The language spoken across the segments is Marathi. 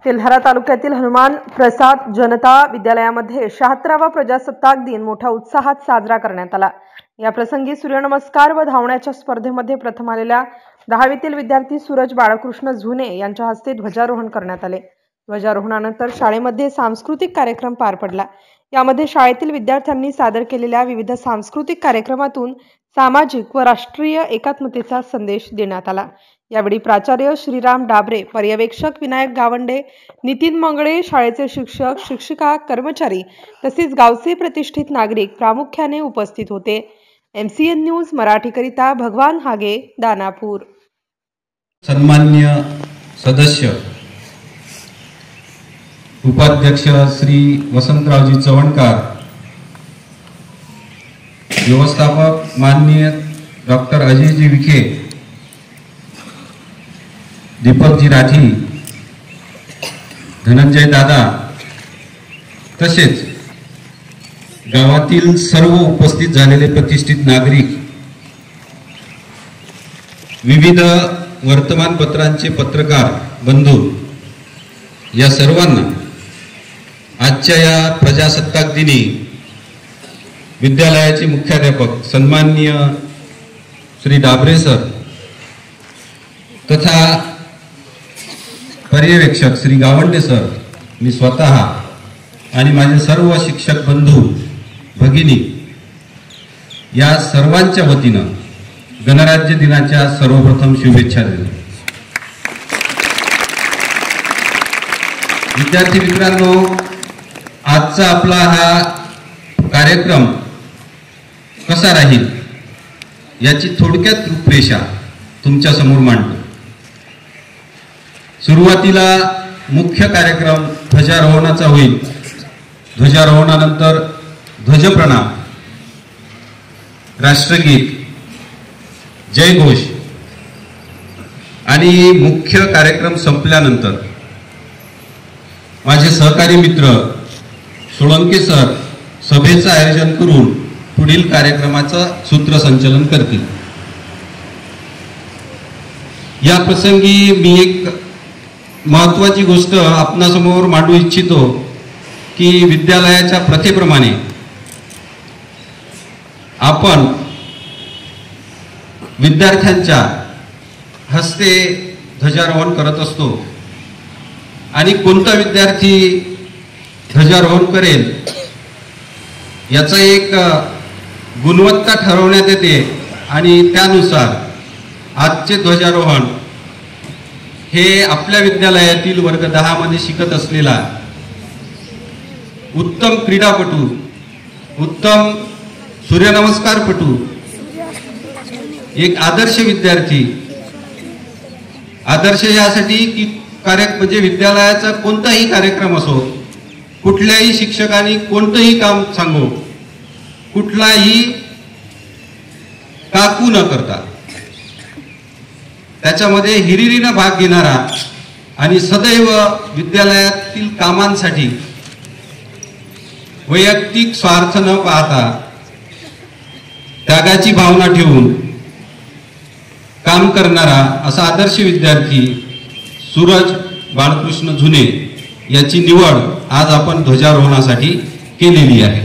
तेल्हारा तालुक्यातील हनुमान प्रसाद जनता विद्यालयामध्ये 76वा प्रजासत्ताक दिन मोठ्या उत्साहात साजरा करण्यात आला। या प्रसंगी सूर्यनमस्कार व धावण्याच्या स्पर्धेमध्ये प्रथम आलेल्या 10वीतील विद्यार्थी सूरज बाळकृष्ण झुने यांच्या हस्ते ध्वजारोहण करण्यात आले। ध्वजारोहणानंतर शाळेमध्ये सांस्कृतिक कार्यक्रम पार पडला। यामध्ये शाळेतील विद्यार्थ्यांनी सादर केलेल्या विविध सांस्कृतिक कार्यक्रमातून सामाजिक व राष्ट्रीय एकात्मतेचा संदेश देण्यात आला। यावेळी प्राचार्य श्रीराम डाबरे, पर्यवेक्षक विनायक गावंडे, नितीन मंगळे, शाळेचे शिक्षक, शिक्षिका, कर्मचारी तसेच गावचे प्रतिष्ठित नागरिक प्रामुख्याने उपस्थित होते। MCN न्यूज मराठीकरिता भगवान हागे, दानापूर। सन्मान्य सदस्य उपाध्यक्ष श्री वसंतरावजी चवणकार, व्यवस्थापक माननीय डॉक्टर अजयजी विखे, दीपकजी राठी, धनंजय दादा तसेच गावातील सर्व उपस्थित झालेले प्रतिष्ठित नागरिक, विविध वर्तमानपत्रांचे पत्रकार बंधू, या सर्वांना आजच्या या प्रजासत्ताक दिनी विद्यालयाचे मुख्याध्यापक सन्माननीय श्री डाबरे सर तथा पर्यवेक्षक श्री गावंडे सर, मी स्वतः आणि माझे सर्व शिक्षक बंधू भगिनी या सर्वांच्या वतीनं गणराज्य दिनाच्या सर्वप्रथम शुभेच्छा देतो। विद्यार्थी मित्रांनो, आजचा आपला हा कार्यक्रम कसा राहील याची थोडक्यात रूपरेषा तुमच्या समोर मांडतो। सुरुवातीला मुख्य कार्यक्रम ध्वजारोहणाचा होईल। ध्वजारोहणानंतर ध्वजप्रणाम, राष्ट्रगीत, जयघोष आणि मुख्य कार्यक्रम संपल्यानंतर माझे सहकारी मित्र सोळंके सर सभेचं आयोजन करून पुढील कार्यक्रमाचं सूत्रसंचालन करतील। या प्रसंगी मी एक महत्त्वाची गोष्ट आपणासमोर मांडू इच्छितो की विद्यालयाच्या प्रथेप्रमाणे आपण विद्यार्थ्यांच्या हस्ते ध्वजारोहण करत असतो आणि कोणता विद्यार्थी ध्वजारोहण करेल याचा एक गुणवत्ता ठरवण्यात येते आणि त्यानुसार आजचे ध्वजारोहण हे आपल्या विद्यालयातील वर्ग 10 मध्ये शिकत असलेला उत्तम क्रीडापटू, उत्तम सूर्यनमस्कारपटू, एक आदर्श विद्यार्थी, आदर्श यासाठी की म्हणजे विद्यालयाचा कोणताही कार्यक्रम असो, कुठल्याही शिक्षकांनी कोणतंही काम सांगो, कुठलाही काकू न करता त्याच्यामध्ये हिरिरीने भाग घेणारा आणि सदैव विद्यालयातील कामांसाठी वैयक्तिक स्वार्थ न पाहता त्यागाची भावना ठेवून काम करणारा असा आदर्श विद्यार्थी सूरज बाळकृष्ण झुने याची निवड आज आपण ध्वजारोहणासाठी केलेली आहे।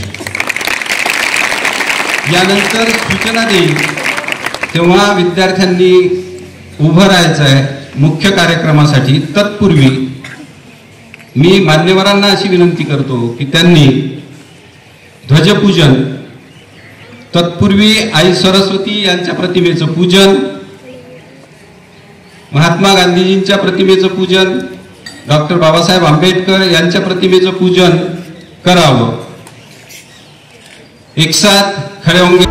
यानंतर सूचना देईल तेव्हा विद्यार्थ्यांनी उभं राहायचं आहे मुख्य कार्यक्रमासाठी। तत्पूर्वी मी मान्यवरांना अशी विनंती करतो की त्यांनी ध्वजपूजन, तत्पूर्वी आई सरस्वती यांच्या प्रतिमेचं पूजन, महात्मा गांधीजींच्या प्रतिमेचं पूजन, डॉक्टर बाबासाहेब आंबेडकर यांच्या प्रतिमेचं पूजन करावं। एक साथ खड़े होंगे।